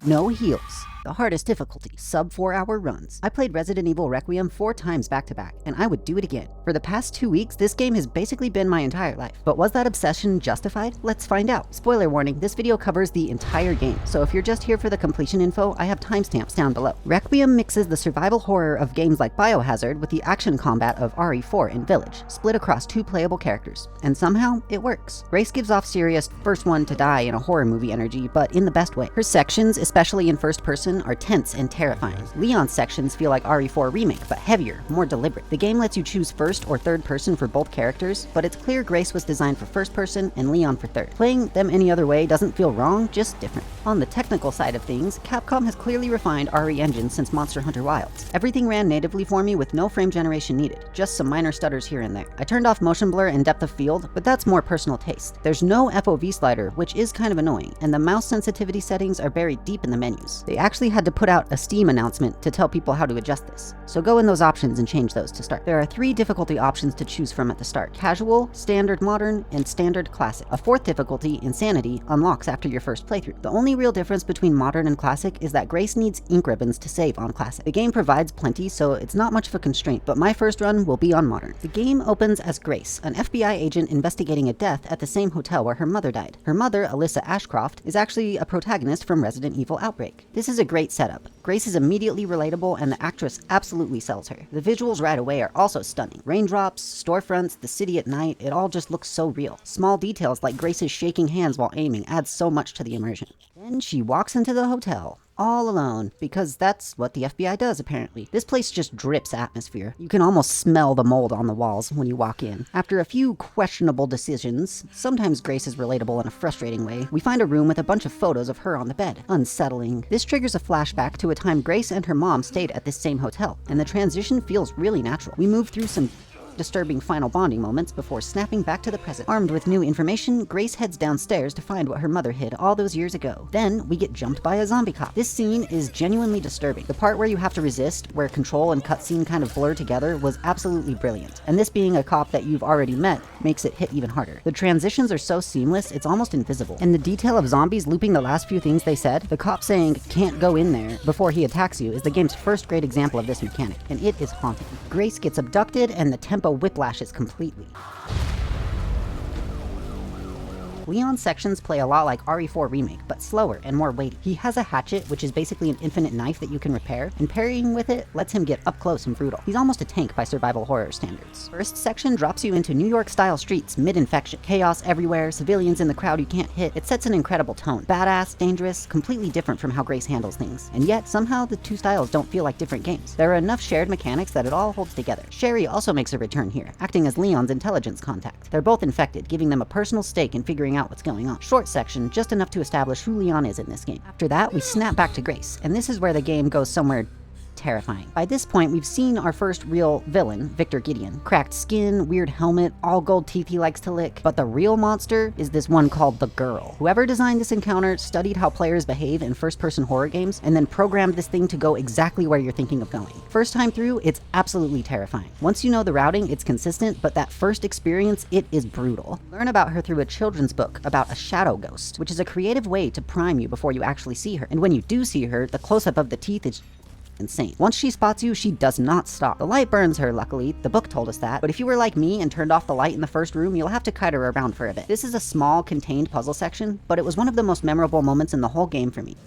no heals. The hardest difficulty, sub 4-hour runs. I played Resident Evil Requiem 4 times back to back, and I would do it again. For the past 2 weeks, this game has basically been my entire life. But was that obsession justified? Let's find out. Spoiler warning, this video covers the entire game, so if you're just here for the completion info, I have timestamps down below. Requiem mixes the survival horror of games like Biohazard with the action combat of RE4 in Village, split across 2 playable characters. And somehow, it works. Grace gives off serious first one to die in a horror movie energy, but in the best way. Her sections, especially in first person, are tense and terrifying. Leon's sections feel like RE4 Remake, but heavier, more deliberate. The game lets you choose first or third person for both characters, but it's clear Grace was designed for first person and Leon for third. Playing them any other way doesn't feel wrong, just different. On the technical side of things, Capcom has clearly refined RE engines since Monster Hunter Wilds. Everything ran natively for me with no frame generation needed, just some minor stutters here and there. I turned off motion blur and depth of field, but that's more personal taste. There's no FOV slider, which is kind of annoying, and the mouse sensitivity settings are buried deep in the menus. They actually had to put out a Steam announcement to tell people how to adjust this. So go in those options and change those to start. There are 3 difficulty options to choose from at the start: Casual, Standard Modern, and Standard Classic. A 4th difficulty, Insanity, unlocks after your first playthrough. The only real difference between Modern and Classic is that Grace needs ink ribbons to save on Classic. The game provides plenty, so it's not much of a constraint, but my first run will be on Modern. The game opens as Grace, an FBI agent investigating a death at the same hotel where her mother died. Her mother, Alyssa Ashcroft, is actually a protagonist from Resident Evil Outbreak. This is a great setup. Grace is immediately relatable, and the actress absolutely sells her. The visuals right away are also stunning. Raindrops, storefronts, the city at night, it all just looks so real. Small details like Grace's shaking hands while aiming add so much to the immersion. Then she walks into the hotel, all alone, because that's what the FBI does apparently. This place just drips atmosphere. You can almost smell the mold on the walls when you walk in. After a few questionable decisions, sometimes Grace is relatable in a frustrating way, we find a room with a bunch of photos of her on the bed. Unsettling. This triggers a flashback to a time Grace and her mom stayed at this same hotel, and the transition feels really natural. We move through some disturbing final bonding moments before snapping back to the present. Armed with new information, Grace heads downstairs to find what her mother hid all those years ago. Then we get jumped by a zombie cop. This scene is genuinely disturbing. The part where you have to resist, where control and cutscene kind of blur together, was absolutely brilliant. And this being a cop that you've already met makes it hit even harder. The transitions are so seamless, it's almost invisible. And the detail of zombies looping the last few things they said, the cop saying, "Can't go in there," before he attacks you, is the game's first great example of this mechanic, and it is haunting. Grace gets abducted, and the tempo whiplashes completely. Leon's sections play a lot like RE4 Remake, but slower and more weighty. He has a hatchet, which is basically an infinite knife that you can repair, and parrying with it lets him get up close and brutal. He's almost a tank by survival horror standards. First section drops you into New York-style streets mid-infection. Chaos everywhere, civilians in the crowd you can't hit. It sets an incredible tone. Badass, dangerous, completely different from how Grace handles things. And yet, somehow, the 2 styles don't feel like different games. There are enough shared mechanics that it all holds together. Sherry also makes a return here, acting as Leon's intelligence contact. They're both infected, giving them a personal stake in figuring out what's going on. Short section, just enough to establish who Leon is in this game. After that, we snap back to Grace, and this is where the game goes somewhere terrifying. By this point, we've seen our first real villain, Victor Gideon. Cracked skin, weird helmet, all gold teeth he likes to lick. But the real monster is this one called the Girl. Whoever designed this encounter studied how players behave in first-person horror games and then programmed this thing to go exactly where you're thinking of going. First time through, it's absolutely terrifying. Once you know the routing, it's consistent, but that first experience, it is brutal. Learn about her through a children's book about a shadow ghost, which is a creative way to prime you before you actually see her. And when you do see her, the close-up of the teeth is insane. Once she spots you, she does not stop. The light burns her, luckily. The book told us that. But if you were like me and turned off the light in the first room, you'll have to kite her around for a bit. This is a small, contained puzzle section, but it was one of the most memorable moments in the whole game for me.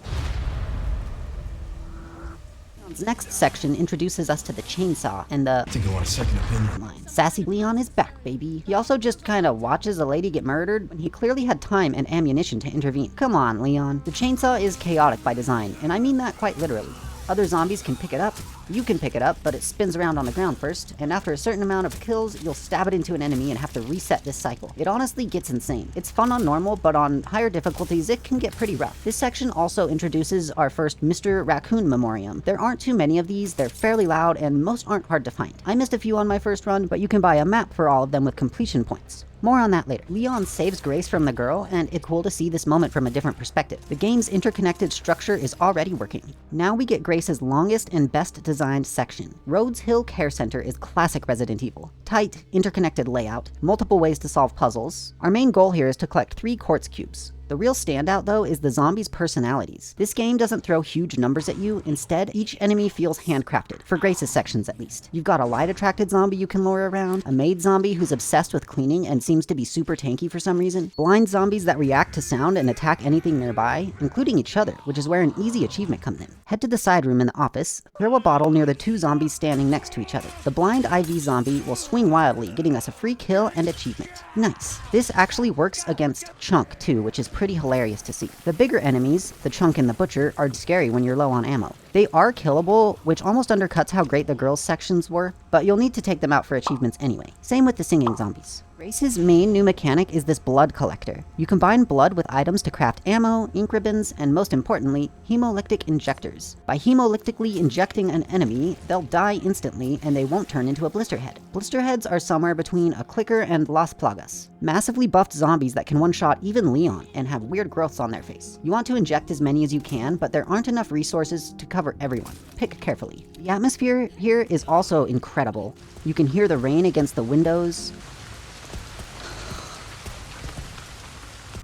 Leon's next section introduces us to the chainsaw and the I think I want a second opinion line. Sassy Leon is back, baby. He also just kind of watches a lady get murdered when he clearly had time and ammunition to intervene. Come on, Leon. The chainsaw is chaotic by design, and I mean that quite literally. Other zombies can pick it up, you can pick it up, but it spins around on the ground first, and after a certain amount of kills, you'll stab it into an enemy and have to reset this cycle. It honestly gets insane. It's fun on normal, but on higher difficulties, it can get pretty rough. This section also introduces our first Mr. Raccoon Memoriam. There aren't too many of these, they're fairly loud, and most aren't hard to find. I missed a few on my first run, but you can buy a map for all of them with completion points. More on that later. Leon saves Grace from the Girl, and it's cool to see this moment from a different perspective. The game's interconnected structure is already working. Now we get Grace's longest and best designed section. Rhodes Hill Care Center is classic Resident Evil. Tight, interconnected layout, multiple ways to solve puzzles. Our main goal here is to collect 3 quartz cubes. The real standout though is the zombies' personalities. This game doesn't throw huge numbers at you, instead each enemy feels handcrafted, for Grace's sections at least. You've got a light-attracted zombie you can lure around, a maid zombie who's obsessed with cleaning and seems to be super tanky for some reason, blind zombies that react to sound and attack anything nearby, including each other, which is where an easy achievement comes in. Head to the side room in the office, throw a bottle near the two zombies standing next to each other. The blind IV zombie will swing wildly, getting us a free kill and achievement. Nice. This actually works against Chunk too, which is pretty hilarious to see. The bigger enemies, the Chunk and the Butcher, are scary when you're low on ammo. They are killable, which almost undercuts how great the girls' sections were, but you'll need to take them out for achievements anyway. Same with the singing zombies. Grace's main new mechanic is this blood collector. You combine blood with items to craft ammo, ink ribbons, and most importantly, hemolytic injectors. By hemolytically injecting an enemy, they'll die instantly and they won't turn into a blister head. Blister heads are somewhere between a clicker and Las Plagas. Massively buffed zombies that can one-shot even Leon and have weird growths on their face. You want to inject as many as you can, but there aren't enough resources to cover everyone. Pick carefully. The atmosphere here is also incredible. You can hear the rain against the windows,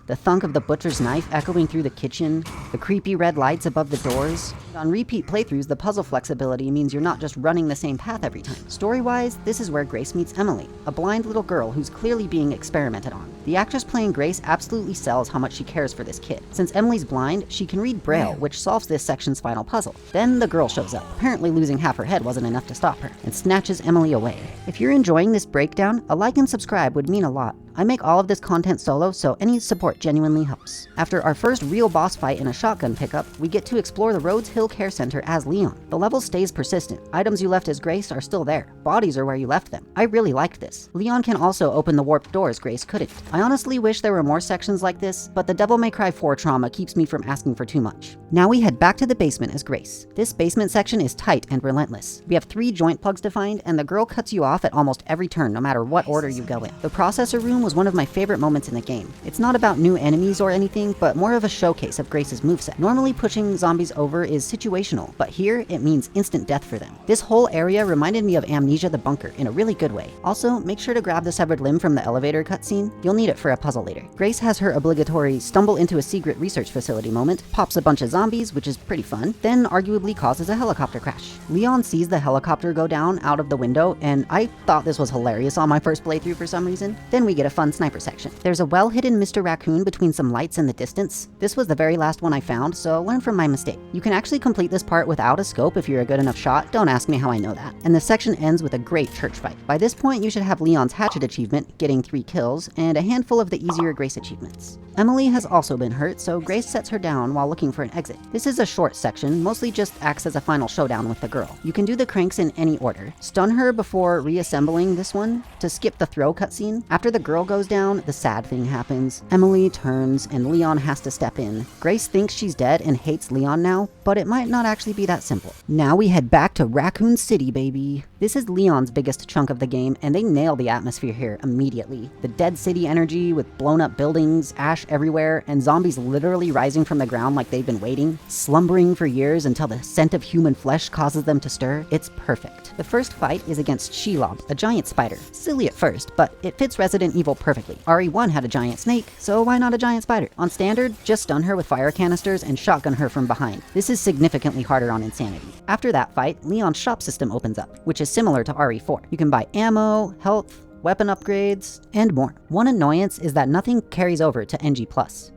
the thunk of the butcher's knife echoing through the kitchen, the creepy red lights above the doors. On repeat playthroughs, the puzzle flexibility means you're not just running the same path every time. Story-wise, this is where Grace meets Emily, a blind little girl who's clearly being experimented on. The actress playing Grace absolutely sells how much she cares for this kid. Since Emily's blind, she can read Braille, which solves this section's final puzzle. Then the girl shows up. Apparently losing half her head wasn't enough to stop her, and snatches Emily away. If you're enjoying this breakdown, a like and subscribe would mean a lot. I make all of this content solo, so any support genuinely helps. After our first real boss fight in a shotgun pickup, we get to explore the Rhodes Hill Care Center as Leon. The level stays persistent. Items you left as Grace are still there. Bodies are where you left them. I really liked this. Leon can also open the warped doors Grace couldn't. I honestly wish there were more sections like this, but the Devil May Cry 4 trauma keeps me from asking for too much. Now we head back to the basement as Grace. This basement section is tight and relentless. We have 3 joint plugs to find, and the girl cuts you off at almost every turn, no matter what order you go in. The processor room was one of my favorite moments in the game. It's not about new enemies or anything, but more of a showcase of Grace's moveset. Normally pushing zombies over is situational, but here it means instant death for them. This whole area reminded me of Amnesia the Bunker in a really good way. Also, make sure to grab the severed limb from the elevator cutscene. You'll need it for a puzzle later. Grace has her obligatory stumble into a secret research facility moment, pops a bunch of zombies, which is pretty fun, then arguably causes a helicopter crash. Leon sees the helicopter go down out of the window, and I thought this was hilarious on my first playthrough for some reason. Then we get a fun sniper section. There's a well-hidden Mr. Raccoon between some lights in the distance. This was the very last one I found, so learn from my mistake. You can actually complete this part without a scope if you're a good enough shot. Don't ask me how I know that. And the section ends with a great church fight. By this point, you should have Leon's hatchet achievement, getting 3 kills, and a handful of the easier Grace achievements. Emily has also been hurt, so Grace sets her down while looking for an exit. This is a short section, mostly just acts as a final showdown with the girl. You can do the cranks in any order. Stun her before reassembling this one to skip the throw cutscene. After the girl goes down, the sad thing happens. Emily turns and Leon has to step in. Grace thinks she's dead and hates Leon now, but it might not actually be that simple. Now we head back to Raccoon City, baby. This is Leon's biggest chunk of the game, and they nail the atmosphere here immediately. The dead city energy with blown up buildings, ash everywhere, and zombies literally rising from the ground like they've been waiting, slumbering for years until the scent of human flesh causes them to stir. It's perfect. The first fight is against Shelob, a giant spider. Silly at first, but it fits Resident Evil perfectly. RE1 had a giant snake, so why not a giant spider? On standard, just stun her with fire canisters and shotgun her from behind. This is significantly harder on Insanity. After that fight, Leon's shop system opens up, which is similar to RE4. You can buy ammo, health, weapon upgrades, and more. One annoyance is that nothing carries over to NG+.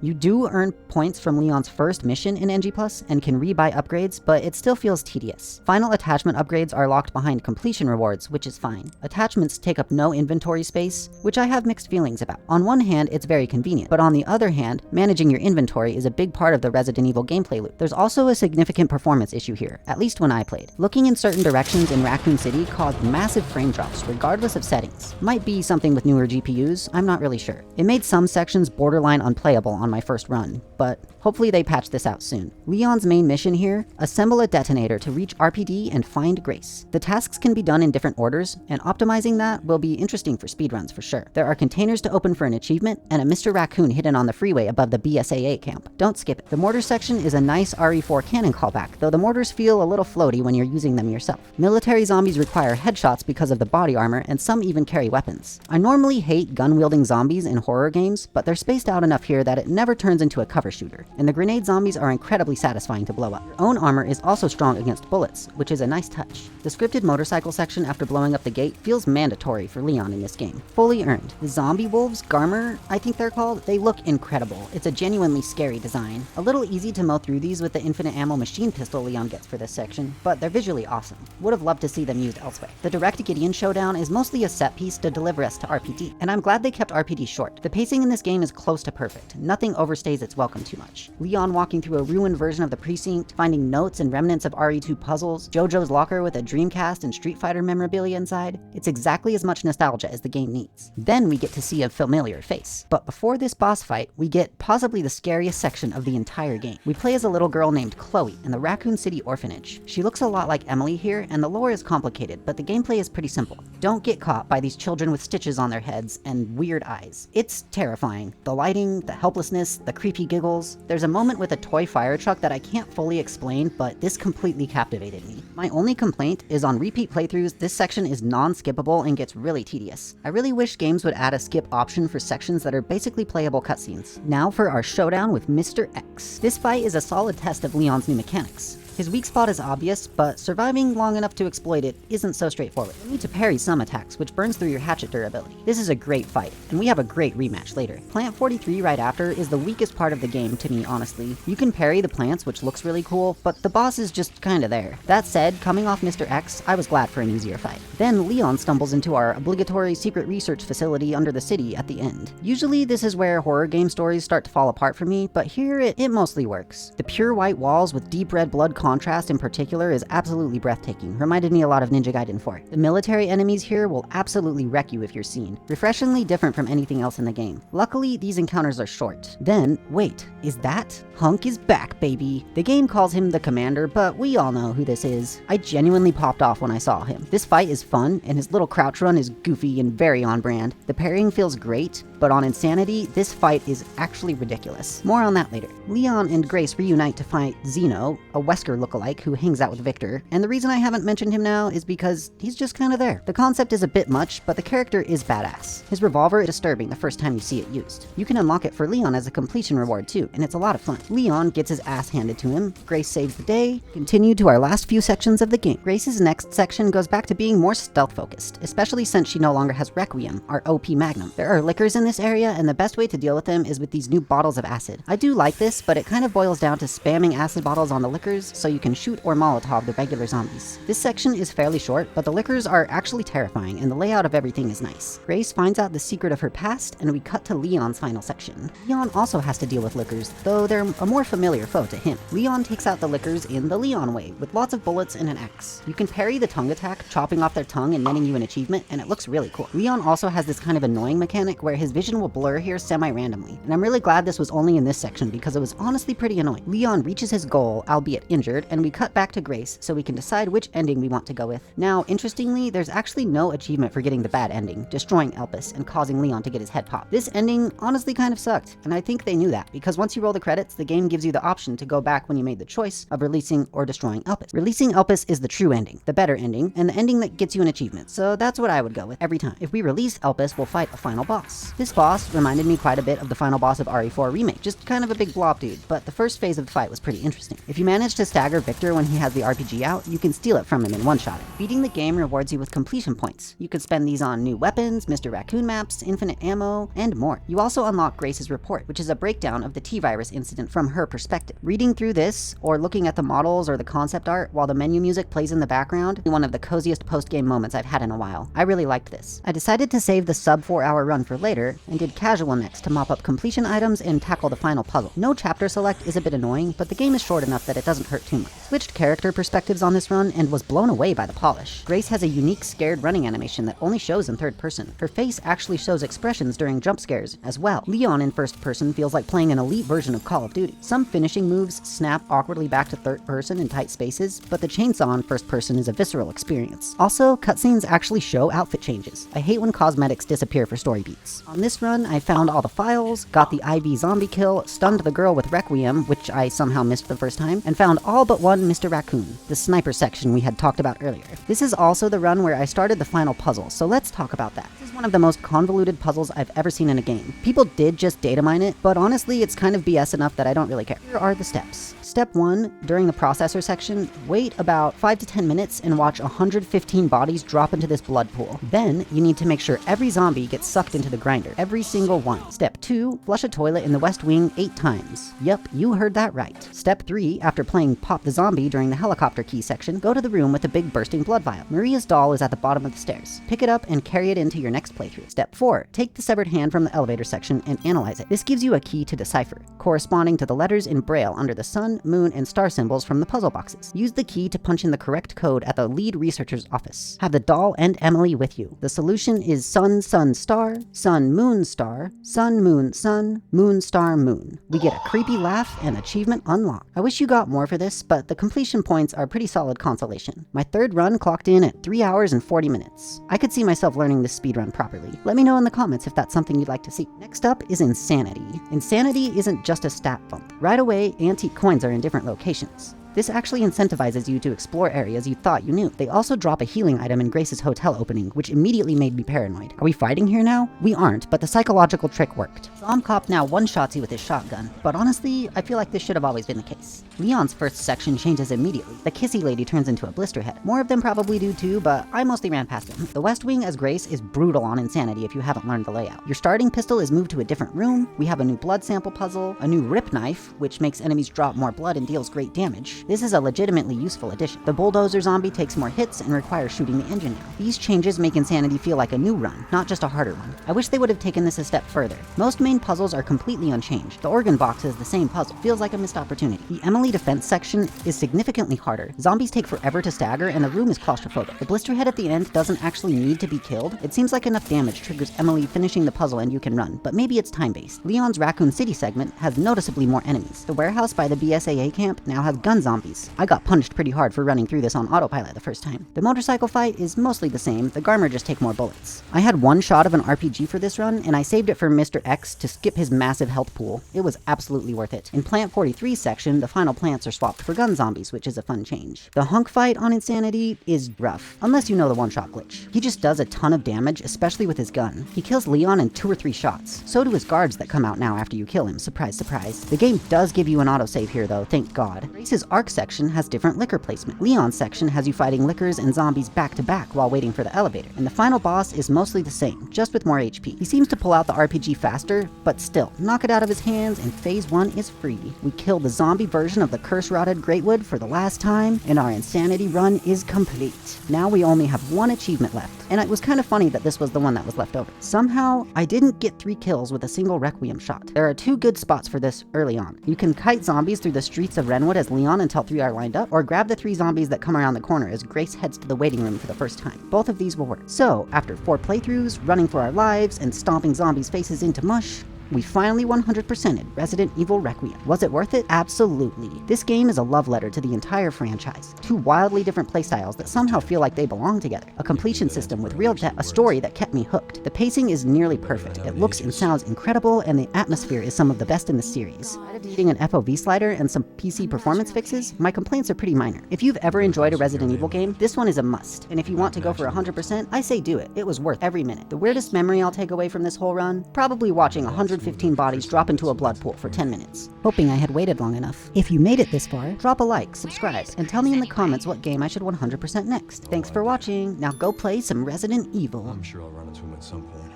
You do earn points from Leon's first mission in NG+, and can rebuy upgrades, but it still feels tedious. Final attachment upgrades are locked behind completion rewards, which is fine. Attachments take up no inventory space, which I have mixed feelings about. On one hand, it's very convenient, but on the other hand, managing your inventory is a big part of the Resident Evil gameplay loop. There's also a significant performance issue here, at least when I played. Looking in certain directions in Raccoon City caused massive frame drops, regardless of settings. Might be something with newer GPUs, I'm not really sure. It made some sections borderline unplayable on my first run, but hopefully they patch this out soon. Leon's main mission here, assemble a detonator to reach RPD and find Grace. The tasks can be done in different orders, and optimizing that will be interesting for speedruns for sure. There are containers to open for an achievement, and a Mr. Raccoon hidden on the freeway above the BSAA camp. Don't skip it. The mortar section is a nice RE4 cannon callback, though the mortars feel a little floaty when you're using them yourself. Military zombies require headshots because of the body armor, and some even carry weapons. weapons. I normally hate gun-wielding zombies in horror games, but they're spaced out enough here that it never turns into a cover shooter, and the grenade zombies are incredibly satisfying to blow up. Your own armor is also strong against bullets, which is a nice touch. The scripted motorcycle section after blowing up the gate feels mandatory for Leon in this game. Fully earned. The zombie wolves, Garmer, I think they're called, they look incredible. It's a genuinely scary design. A little easy to mow through these with the infinite ammo machine pistol Leon gets for this section, but they're visually awesome. Would have loved to see them used elsewhere. The direct Gideon showdown is mostly a set piece to deliver us to RPD, and I'm glad they kept RPD short. The pacing in this game is close to perfect. Nothing overstays its welcome too much. Leon walking through a ruined version of the precinct, finding notes and remnants of RE2 puzzles, JoJo's locker with a Dreamcast and Street Fighter memorabilia inside. It's exactly as much nostalgia as the game needs. Then we get to see a familiar face. But before this boss fight, we get possibly the scariest section of the entire game. We play as a little girl named Chloe in the Raccoon City orphanage. She looks a lot like Emily here, and the lore is complicated, but the gameplay is pretty simple. Don't get caught by these children with stitches on their heads and weird eyes. It's terrifying. The lighting, the helplessness, the creepy giggles. There's a moment with a toy fire truck that I can't fully explain, but this completely captivated me. My only complaint is on repeat playthroughs, this section is non-skippable and gets really tedious. I really wish games would add a skip option for sections that are basically playable cutscenes. Now for our showdown with Mr. X. This fight is a solid test of Leon's new mechanics. His weak spot is obvious, but surviving long enough to exploit it isn't so straightforward. You need to parry some attacks, which burns through your hatchet durability. This is a great fight, and we have a great rematch later. Plant 43 right after is the weakest part of the game to me, honestly. You can parry the plants, which looks really cool, but the boss is just kinda there. That said, coming off Mr. X, I was glad for an easier fight. Then Leon stumbles into our obligatory secret research facility under the city at the end. Usually this is where horror game stories start to fall apart for me, but here it mostly works. The pure white walls with deep red blood contrast in particular is absolutely breathtaking. Reminded me a lot of Ninja Gaiden 4. The military enemies here will absolutely wreck you if you're seen. Refreshingly different from anything else in the game. Luckily, these encounters are short. Then, wait, is that? Hunk is back, baby. The game calls him the commander, but we all know who this is. I genuinely popped off when I saw him. This fight is fun, and his little crouch run is goofy and very on brand. The parrying feels great, but on Insanity, this fight is actually ridiculous. More on that later. Leon and Grace reunite to fight Zeno, a Wesker lookalike who hangs out with Victor, and the reason I haven't mentioned him now is because he's just kinda there. The concept is a bit much, but the character is badass. His revolver is disturbing the first time you see it used. You can unlock it for Leon as a completion reward too, and it's a lot of fun. Leon gets his ass handed to him, Grace saves the day, continue to our last few sections of the game. Grace's next section goes back to being more stealth focused, especially since she no longer has Requiem, our OP Magnum. There are lickers in this area, and the best way to deal with them is with these new bottles of acid. I do like this, but it kind of boils down to spamming acid bottles on the lickers so you can shoot or Molotov the regular zombies. This section is fairly short, but the lickers are actually terrifying, and the layout of everything is nice. Grace finds out the secret of her past, and we cut to Leon's final section. Leon also has to deal with lickers, though they're a more familiar foe to him. Leon takes out the lickers in the Leon way, with lots of bullets and an axe. You can parry the tongue attack, chopping off their tongue and netting you an achievement, and it looks really cool. Leon also has this kind of annoying mechanic where his vision will blur here semi-randomly, and I'm really glad this was only in this section because it was honestly pretty annoying. Leon reaches his goal, albeit injured, and we cut back to Grace so we can decide which ending we want to go with. Now, interestingly, there's actually no achievement for getting the bad ending, destroying Elpis and causing Leon to get his head popped. This ending honestly kind of sucked, and I think they knew that, because once you roll the credits, the game gives you the option to go back when you made the choice of releasing or destroying Elpis. Releasing Elpis is the true ending, the better ending, and the ending that gets you an achievement, so that's what I would go with every time. If we release Elpis, we'll fight a final boss. This boss reminded me quite a bit of the final boss of RE4 Remake, just kind of a big blob dude, but the first phase of the fight was pretty interesting. If you manage to stagger Victor when he has the RPG out, you can steal it from him in one shot. Beating the game rewards you with completion points. You could spend these on new weapons, Mr. Raccoon maps, infinite ammo, and more. You also unlock Grace's report, which is a breakdown of the T-Virus incident from her perspective. Reading through this, or looking at the models or the concept art while the menu music plays in the background, is one of the coziest post-game moments I've had in a while. I really liked this. I decided to save the sub 4-hour run for later, and did casual next to mop up completion items and tackle the final puzzle. No chapter select is a bit annoying, but the game is short enough that it doesn't hurt too much. Switched character perspectives on this run and was blown away by the polish. Grace has a unique scared running animation that only shows in third person. Her face actually shows expressions during jump scares as well. Leon in first person feels like playing an elite version of Call of Duty. Some finishing moves snap awkwardly back to third person in tight spaces, but the chainsaw in first person is a visceral experience. Also, cutscenes actually show outfit changes. I hate when cosmetics disappear for story beats. On this run, I found all the files, got the IV zombie kill, stunned the girl with Requiem, which I somehow missed the first time, and found all but one run Mr. Raccoon, the sniper section we had talked about earlier. This is also the run where I started the final puzzle, so let's talk about that. This is one of the most convoluted puzzles I've ever seen in a game. People did just data mine it, but honestly it's kind of BS enough that I don't really care. Here are the steps. Step 1, during the processor section, wait about 5 to 10 minutes and watch 115 bodies drop into this blood pool. Then, you need to make sure every zombie gets sucked into the grinder, every single one. Step 2, flush a toilet in the West Wing 8 times. Yep, you heard that right. Step 3, after playing Pop the Zombie during the helicopter key section, go to the room with the big bursting blood vial. Maria's doll is at the bottom of the stairs. Pick it up and carry it into your next playthrough. Step 4, take the severed hand from the elevator section and analyze it. This gives you a key to decipher, corresponding to the letters in Braille under the sun, moon, and star symbols from the puzzle boxes. Use the key to punch in the correct code at the lead researcher's office. Have the doll and Emily with you. The solution is sun, sun, star, sun, moon, star, sun, moon, sun, moon, star, moon. We get a creepy laugh and achievement unlocked. I wish you got more for this, but the completion points are pretty solid consolation. My third run clocked in at 3 hours and 40 minutes. I could see myself learning this speedrun properly. Let me know in the comments if that's something you'd like to see. Next up is Insanity. Insanity isn't just a stat bump. Right away, antique coins are in different locations. This actually incentivizes you to explore areas you thought you knew. They also drop a healing item in Grace's hotel opening, which immediately made me paranoid. Are we fighting here now? We aren't, but the psychological trick worked. Cop now one-shots you with his shotgun, but honestly, I feel like this should have always been the case. Leon's first section changes immediately. The kissy lady turns into a blisterhead. More of them probably do too, but I mostly ran past them. The West Wing as Grace is brutal on Insanity if you haven't learned the layout. Your starting pistol is moved to a different room, we have a new blood sample puzzle, a new rip knife, which makes enemies drop more blood and deals great damage. This is a legitimately useful addition. The bulldozer zombie takes more hits and requires shooting the engine now. These changes make Insanity feel like a new run, not just a harder one. I wish they would have taken this a step further. Most main puzzles are completely unchanged. The organ box is the same puzzle. Feels like a missed opportunity. The Emily defense section is significantly harder. Zombies take forever to stagger and the room is claustrophobic. The blisterhead at the end doesn't actually need to be killed. It seems like enough damage triggers Emily finishing the puzzle and you can run, but maybe it's time-based. Leon's Raccoon City segment has noticeably more enemies. The warehouse by the BSAA camp now has gun zombies. I got punished pretty hard for running through this on autopilot the first time. The motorcycle fight is mostly the same, the Garmer just take more bullets. I had one shot of an RPG for this run, and I saved it for Mr. X to skip his massive health pool. It was absolutely worth it. In Plant 43's section, the final plants are swapped for gun zombies, which is a fun change. The hunk fight on Insanity is rough, unless you know the one-shot glitch. He just does a ton of damage, especially with his gun. He kills Leon in 2 or 3 shots. So do his guards that come out now after you kill him, surprise, surprise. The game does give you an autosave here though, thank God. Grace's Arc section has different liquor placement. Leon's section has you fighting lickers and zombies back to back while waiting for the elevator. And the final boss is mostly the same, just with more HP. He seems to pull out the RPG faster, but still, knock it out of his hands and phase 1 is free. We kill the zombie version of the curse-rotted Greatwood for the last time, and our Insanity run is complete. Now we only have 1 achievement left. And it was kind of funny that this was the one that was left over. Somehow, I didn't get 3 kills with a single Requiem shot. There are 2 good spots for this early on. You can kite zombies through the streets of Renwood as Leon until 3 are lined up, or grab the 3 zombies that come around the corner as Grace heads to the waiting room for the first time. Both of these will work. So, after 4 playthroughs, running for our lives, and stomping zombies' faces into mush, we finally 100%ed Resident Evil Requiem. Was it worth it? Absolutely. This game is a love letter to the entire franchise. 2 wildly different playstyles that somehow feel like they belong together. A completion system with real depth, a story that kept me hooked. The pacing is nearly perfect. It looks and sounds incredible, and the atmosphere is some of the best in the series. Out of needing an FOV slider and some PC performance fixes, my complaints are pretty minor. If you've ever enjoyed a Resident Evil game, this one is a must. And if you want to go for 100%, I say do it. It was worth every minute. The weirdest memory I'll take away from this whole run? Probably watching 115 bodies drop into a blood pool for 10 minutes. Hoping I had waited long enough. If you made it this far, drop a like, subscribe, and tell me in the comments what game I should 100% next. Thanks for watching. Now go play some Resident Evil. I'm sure I'll run into him at some point.